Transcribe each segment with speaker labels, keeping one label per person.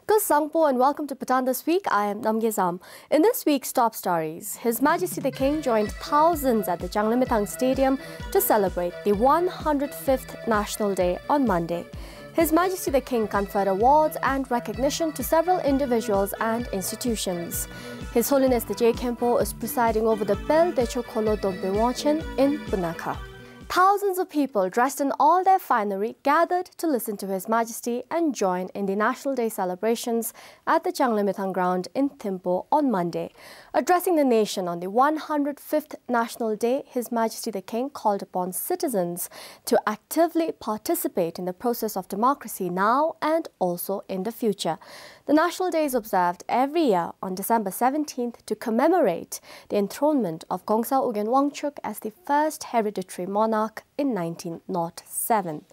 Speaker 1: Good Sangpo and welcome to Bhutan This Week. I am Namgyezam. In this week's top stories, His Majesty the King joined thousands at the Janglimitang Stadium to celebrate the 105th National Day on Monday. His Majesty the King conferred awards and recognition to several individuals and institutions. His Holiness the J. Khenpo is presiding over the Pel Decho Kholo Dompe Wangchen in Punakha. Thousands of people dressed in all their finery gathered to listen to His Majesty and join in the National Day celebrations at the Janglimitang ground in Thimphu on Monday. Addressing the nation on the 105th National Day, His Majesty the King called upon citizens to actively participate in the process of democracy now and also in the future. The National Day is observed every year on December 17th to commemorate the enthronement of Gongsa Ugyen Wangchuk as the first hereditary monarch in 1907.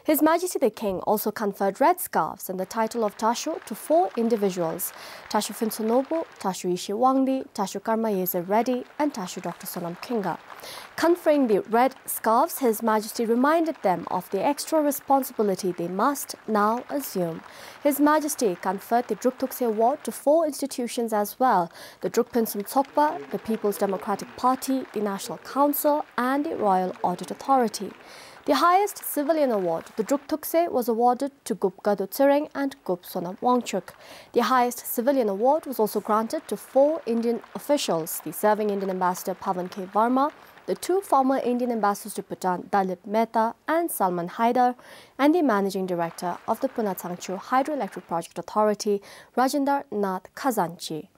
Speaker 1: His Majesty the King also conferred red scarves and the title of Tashu to 4 individuals: Tashu Finsonobu, Tashu Ishi Wangdi, Tashu Karmayeze Reddy and Tashu Dr. Sonam Kinga. Conferring the red scarves, His Majesty reminded them of the extra responsibility they must now assume. His Majesty conferred the Druktukse Award to 4 institutions as well: the Drukpinsum Tsokpa, the People's Democratic Party, the National Council and the Royal Audit Authority. The highest civilian award, the Druktukse, was awarded to Gup Gadu Tsering and Gup Sonam Wangchuk. The highest civilian award was also granted to 4 Indian officials: the serving Indian ambassador Pavan K. Varma, the 2 former Indian ambassadors to Bhutan, Dalip Mehta and Salman Haidar, and the managing director of the Punachangchu Hydroelectric Project Authority, Rajendra Nath Khazanchi.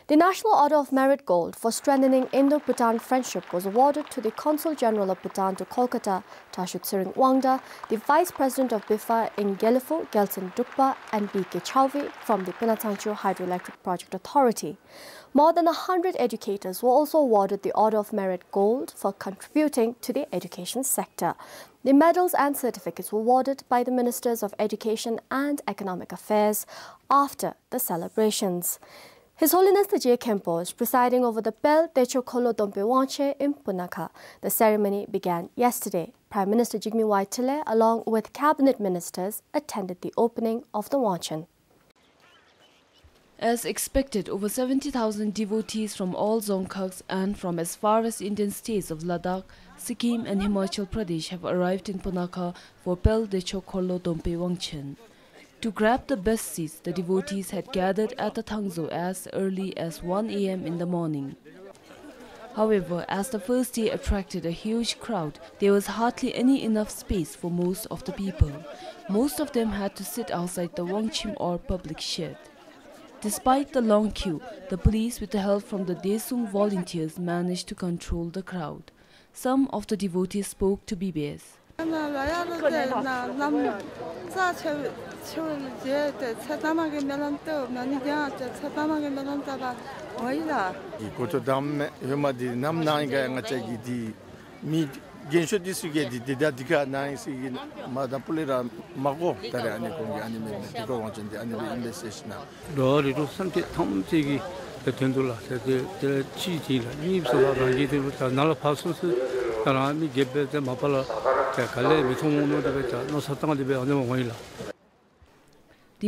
Speaker 1: The National Order of Merit Gold for strengthening Indo-Bhutan friendship was awarded to the Consul General of Bhutan to Kolkata, Tashu Tsering Wangda, the Vice President of BIFA in Gelifu, Gelson Dukpa, and B.K. Chauvi from the Punachangchu Hydroelectric Project Authority. More than 100 educators were also awarded the Order of Merit Gold for contributing to the education sector. The medals and certificates were awarded by the Ministers of Education and Economic Affairs after the celebrations. His Holiness the J. Khenpo is presiding over the Pel Decho Kholo Dompe Wangche in Punakha. The ceremony began yesterday. Prime Minister Jigme Waitile, along with cabinet ministers, attended the opening of the Wangchen.
Speaker 2: As expected, over 70,000 devotees from all Dzongkhaks and from as far as Indian states of Ladakh, Sikkim and Himachal Pradesh have arrived in Punakha for Pel Decho Kholo Dompe Wangchen. To grab the best seats, the devotees had gathered at the Thangzo as early as 1 a.m. in the morning. However, as the first day attracted a huge crowd, there was hardly enough space for most of the people. Most of them had to sit outside the Wangchim or public shed. Despite the long queue, the police, with the help from the Desung volunteers, managed to control the crowd. Some of the devotees spoke to BBS. The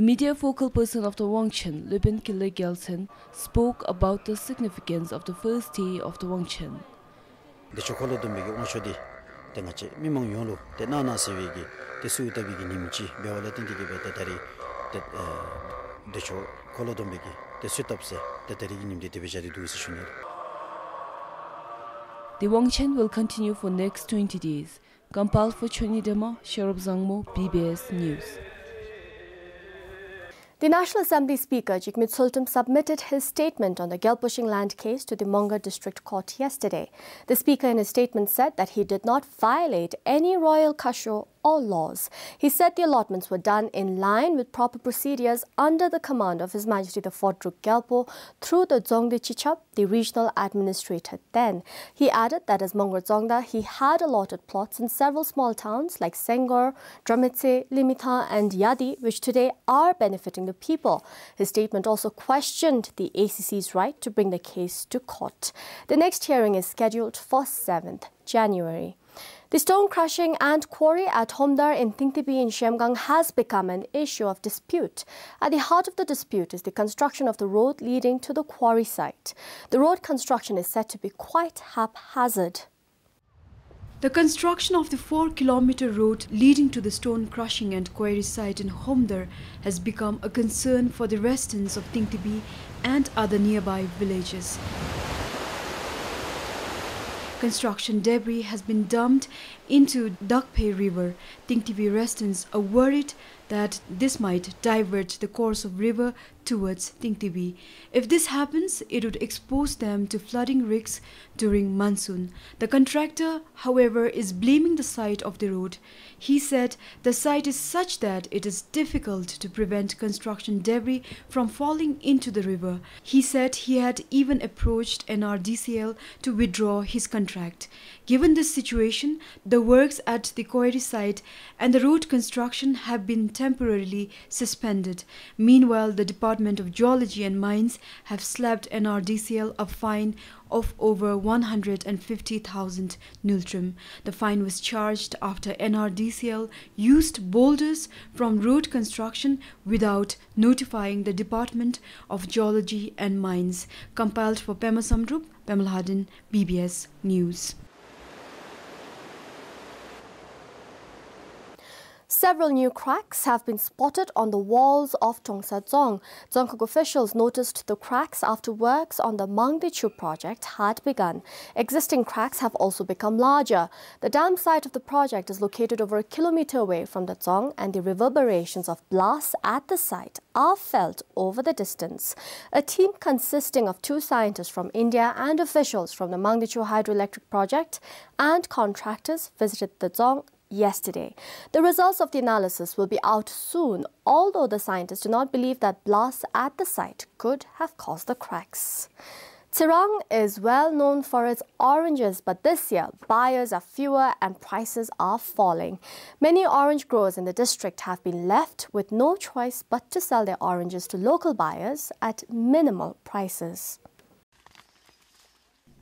Speaker 2: media focal person of the Wangchen, Lubin Kille Gelsen, spoke about the significance of the first day of the Wangchen. The Wangchen will continue for next 20 days. Kampal for Chonidema, Sharab Zangmo, BBS News.
Speaker 1: The National Assembly Speaker, Jigme Tsultum, submitted his statement on the Gelpushing land case to the Monga District Court yesterday. The Speaker in his statement said that he did not violate any royal kasho or laws. He said the allotments were done in line with proper procedures under the command of His Majesty the 4th Druk Gyalpo through the Dzongde Chichap, the regional administrator then. He added that as Mongar Dzongda, he had allotted plots in several small towns like Senghor, Drametse, Limita and Yadi, which today are benefiting the people. His statement also questioned the ACC's right to bring the case to court. The next hearing is scheduled for 7th January. The stone crushing and quarry at Homdar in Tingtibi in Shemgang has become an issue of dispute. At the heart of the dispute is the construction of the road leading to the quarry site. The road construction is said to be quite haphazard.
Speaker 2: The construction of the 4-kilometer road leading to the stone crushing and quarry site in Homdar has become a concern for the residents of Tingtibi and other nearby villages. Construction debris has been dumped into Dakpe River. Tingtibi residents are worried that this might divert the course of river towards Tingtibi. If this happens, it would expose them to flooding risks during monsoon. The contractor, however, is blaming the site of the road. He said the site is such that it is difficult to prevent construction debris from falling into the river. He said he had even approached NRDCL to withdraw his contract. Given this situation, the works at the quarry site and the road construction have been temporarily suspended. Meanwhile, the Department of Geology and Mines have slapped NRDCL a fine of over 150,000 nultrum. The fine was charged after NRDCL used boulders from road construction without notifying the Department of Geology and Mines. Compiled for Pema Samrup, Pemalhadin, BBS News.
Speaker 1: Several new cracks have been spotted on the walls of Chongsa-Dzong. Dzongkhag officials noticed the cracks after works on the Mangdechu project had begun. Existing cracks have also become larger. The dam site of the project is located over a kilometer away from the Dzong, and the reverberations of blasts at the site are felt over the distance. A team consisting of 2 scientists from India and officials from the Mangdechu hydroelectric project and contractors visited the Dzong yesterday. The results of the analysis will be out soon, although the scientists do not believe that blasts at the site could have caused the cracks. Tirang is well known for its oranges, but this year buyers are fewer and prices are falling. Many orange growers in the district have been left with no choice but to sell their oranges to local buyers at minimal prices.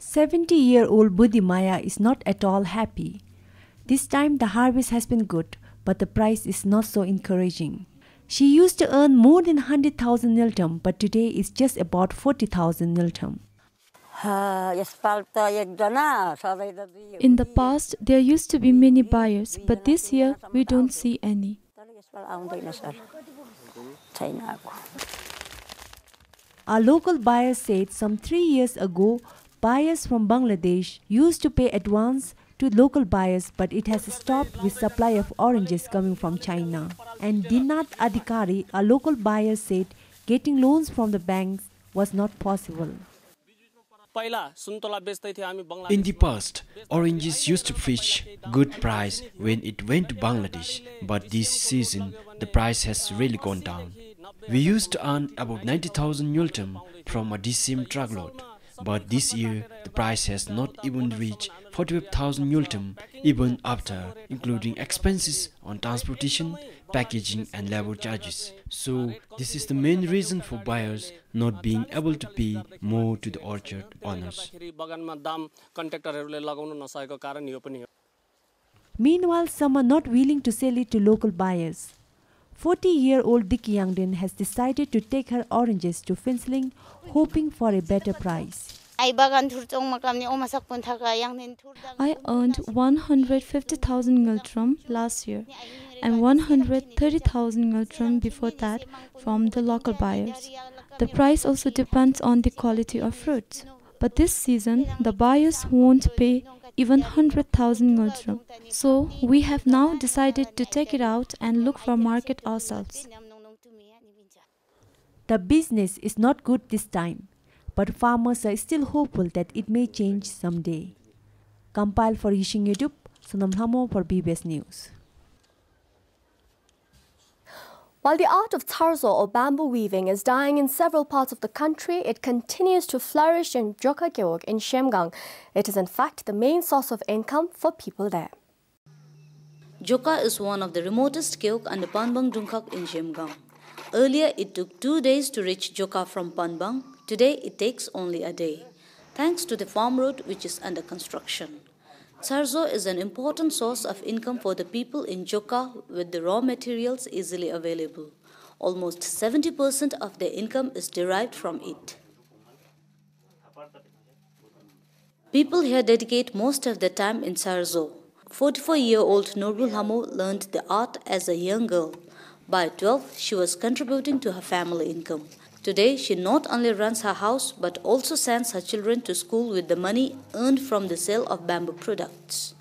Speaker 3: 70-year-old Buddhi Maya is not at all happy. This time the harvest has been good, but the price is not so encouraging. She used to earn more than 100,000 niltum, but today it's just about 40,000 niltum.
Speaker 4: In the past, there used to be many buyers, but this year we don't see any.
Speaker 3: Our local buyers said some 3 years ago, buyers from Bangladesh used to pay advance to local buyers, but it has stopped with supply of oranges coming from China. And Dinat Adhikari, a local buyer, said getting loans from the banks was not possible.
Speaker 5: In the past, oranges used to fetch good price when it went to Bangladesh, but this season the price has really gone down. We used to earn about 90,000 nultum from a DCM truckload. But this year, the price has not even reached 45,000 nultum, even after including expenses on transportation, packaging and labor charges. So, this is the main reason for buyers not being able to pay more to the orchard owners.
Speaker 3: Meanwhile, some are not willing to sell it to local buyers. 40-year-old Diki Yangden has decided to take her oranges to Finsling, hoping for a better price.
Speaker 4: I earned 150,000 ngultrum last year and 130,000 ngultrum before that from the local buyers. The price also depends on the quality of fruits. But this season, the buyers won't pay even 100,000 ngultrum. So we have now decided to take it out and look for market ourselves.
Speaker 3: The business is not good this time, but farmers are still hopeful that it may change someday. Compiled for Yishing YouTube, Sonam Hamo for BBS News.
Speaker 1: While the art of tarzo or bamboo weaving is dying in several parts of the country, it continues to flourish in Jokagyeog in Shemgang. It is in fact the main source of income for people there.
Speaker 6: Joka is one of the remotest gyeog and Panbang Dungkhak in Shemgang. Earlier, it took 2 days to reach Joka from Panbang. Today, it takes only a day, thanks to the farm road which is under construction. Sarzo is an important source of income for the people in Joka with the raw materials easily available. Almost 70% of their income is derived from it. People here dedicate most of their time in Sarzo. 44-year-old Nurbul Hamu learned the art as a young girl. By 12, she was contributing to her family income. Today, she not only runs her house but also sends her children to school with the money earned from the sale of bamboo products.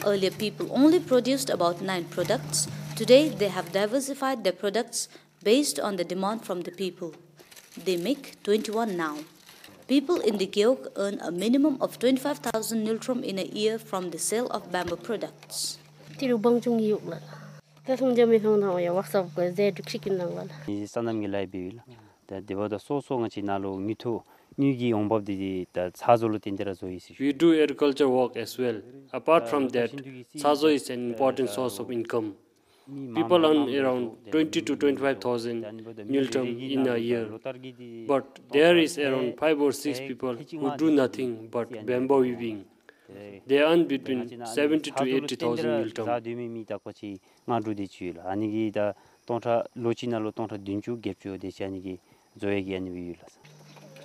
Speaker 6: Earlier, people only produced about 9 products. Today, they have diversified their products based on the demand from the people. They make 21 now. People in the Geog earn a minimum of 25,000 niltrom in a year from the sale of bamboo products.
Speaker 7: We do agriculture work as well. Apart from that, Sazo is an important source of income. People earn around 20 to 25,000 niltrom in a year. But there is around 5 or 6 people who do nothing but bamboo weaving. They earn between 70 to 80,000 niltrom.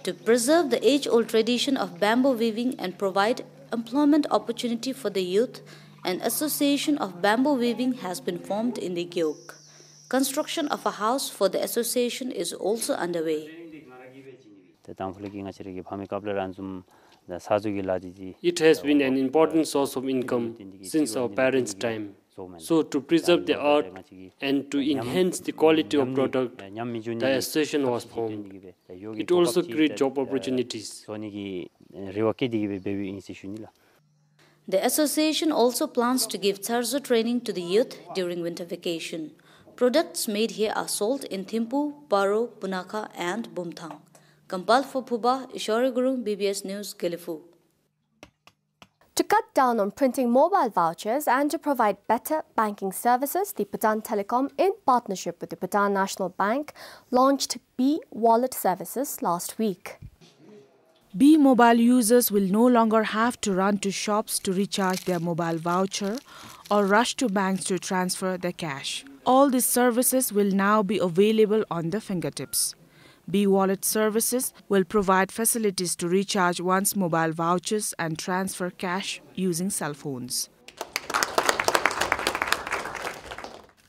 Speaker 6: To preserve the age-old tradition of bamboo weaving and provide employment opportunity for the youth, an association of bamboo weaving has been formed in the Geog. Construction of a house for the association is also underway.
Speaker 7: It has been an important source of income since our parents' time. So to preserve the art and to enhance the quality of product, the association was formed. It also creates job opportunities.
Speaker 6: The association also plans to give Sarzo training to the youth during winter vacation. Products made here are sold in Thimphu, Paro, Punakha and Bumthang. Compiled for Phuba, Ishore Guru, BBS News, Gilifu.
Speaker 1: To cut down on printing mobile vouchers and to provide better banking services, the Bhutan Telecom, in partnership with the Bhutan National Bank, launched B-Wallet services last week.
Speaker 8: B-Mobile users will no longer have to run to shops to recharge their mobile voucher or rush to banks to transfer their cash. All these services will now be available on their fingertips. B-Wallet services will provide facilities to recharge one's mobile vouchers and transfer cash using cell phones.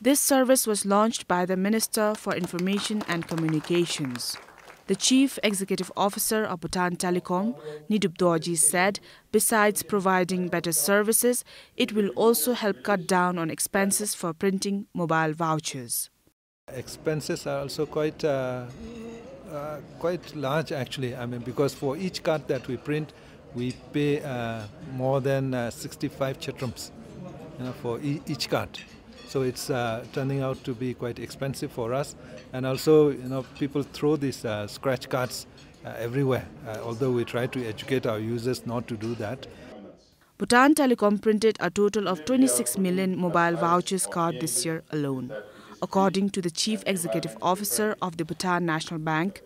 Speaker 8: This service was launched by the Minister for Information and Communications. The Chief Executive Officer of Bhutan Telecom, Nidup Dorji, said besides providing better services, it will also help cut down on expenses for printing mobile vouchers.
Speaker 9: Expenses are also quite large actually. I mean, because for each card that we print, we pay more than 65 chatrams, for each card. So it's turning out to be quite expensive for us. And also, people throw these scratch cards everywhere, although we try to educate our users not to do that.
Speaker 8: Bhutan Telecom printed a total of 26 million mobile vouchers card this year alone. According to the Chief Executive Officer of the Bhutan National Bank,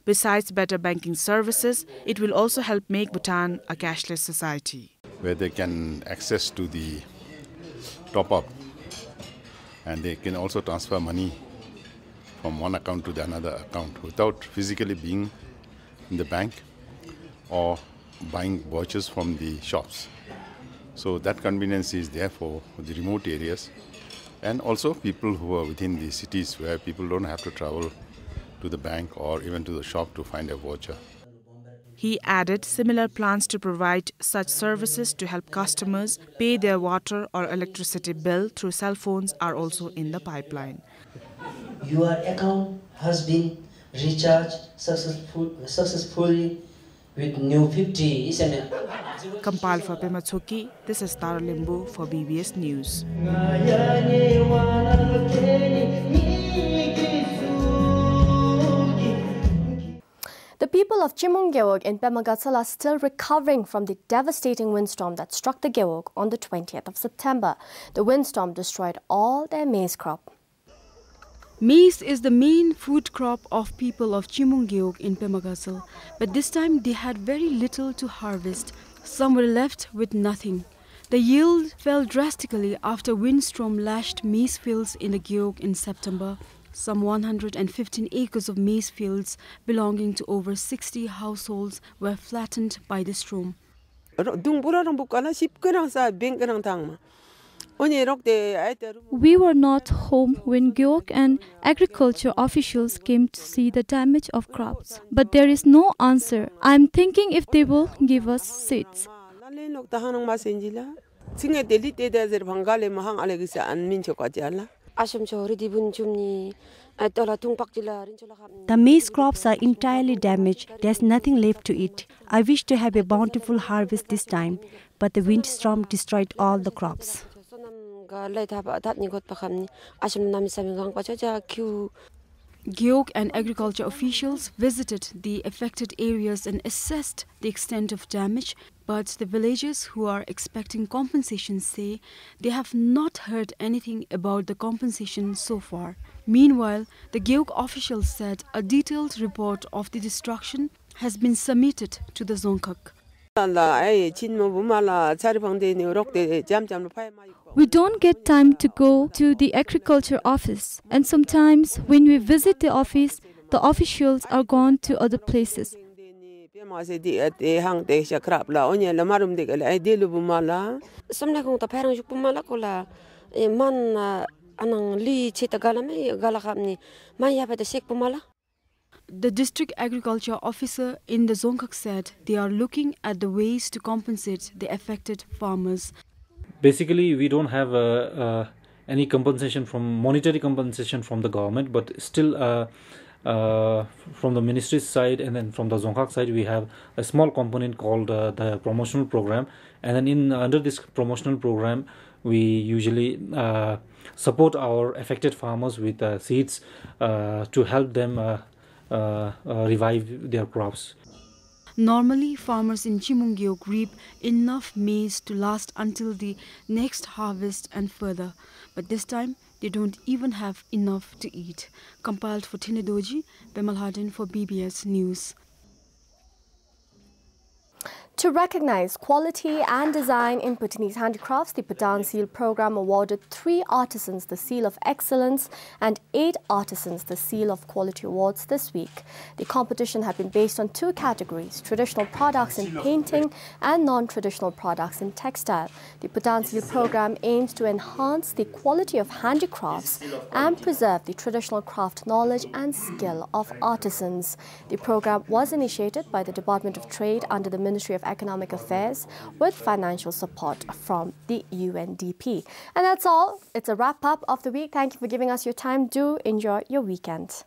Speaker 8: besides better banking services, it will also help make Bhutan a cashless society.
Speaker 10: Where they can access to the top-up, and they can also transfer money from one account to the another account without physically being in the bank or buying vouchers from the shops. So that convenience is there for the remote areas and also people who are within the cities where people don't have to travel to the bank or even to the shop to find a voucher.
Speaker 8: He added similar plans to provide such services to help customers pay their water or electricity bill through cell phones are also in the pipeline.
Speaker 11: Your account has been recharged successfully with new 50 SMS.
Speaker 8: Compiled for Pema Tsuki, this is Tara Limbu for BBS News.
Speaker 1: The people of Chimung Gewog in Pemagatsal are still recovering from the devastating windstorm that struck the Gewog on the 20th of September. The windstorm destroyed all their maize crop.
Speaker 12: Maize is the main food crop of people of Chimunggeok in Pemagasal, but this time they had very little to harvest. Some were left with nothing. The yield fell drastically after windstorm lashed maize fields in the Geok in September. Some 115 acres of maize fields belonging to over 60 households were flattened by the storm.
Speaker 4: We were not home when Geok and agriculture officials came to see the damage of crops. But there is no answer. I am thinking if they will give us seeds.
Speaker 3: The maize crops are entirely damaged. There's nothing left to eat. I wish to have a bountiful harvest this time, but the windstorm destroyed all the crops.
Speaker 12: Geok and agriculture officials visited the affected areas and assessed the extent of damage, but the villagers who are expecting compensation say they have not heard anything about the compensation so far. Meanwhile, the Geok officials said a detailed report of the destruction has been submitted to the Dzongkhag.
Speaker 4: We don't get time to go to the agriculture office, and sometimes when we visit the office, the officials are gone to other places.
Speaker 12: The district agriculture officer in the Dzongkhag said they are looking at the ways to compensate the affected farmers.
Speaker 13: Basically, we don't have any compensation monetary compensation from the government, but still from the ministry's side and then from the Dzongkhag side, we have a small component called the promotional program. And then under this promotional program, we usually support our affected farmers with seeds to help them revive their crops.
Speaker 12: Normally, farmers in Chimunggeok reap enough maize to last until the next harvest and further. But this time, they don't even have enough to eat. Compiled for Tinedoji, Bemal Hardin for BBS News.
Speaker 1: To recognize quality and design in Bhutanese handicrafts, the Bhutan Seal program awarded 3 artisans the Seal of Excellence and 8 artisans the Seal of Quality awards this week. The competition had been based on 2 categories: traditional products in painting and non-traditional products in textile. The Bhutan Seal program aims to enhance the quality of handicrafts and preserve the traditional craft knowledge and skill of artisans. The program was initiated by the Department of Trade under the Ministry of Economic Affairs with financial support from the UNDP. And that's all. It's a wrap-up of the week. Thank you for giving us your time. Do enjoy your weekend.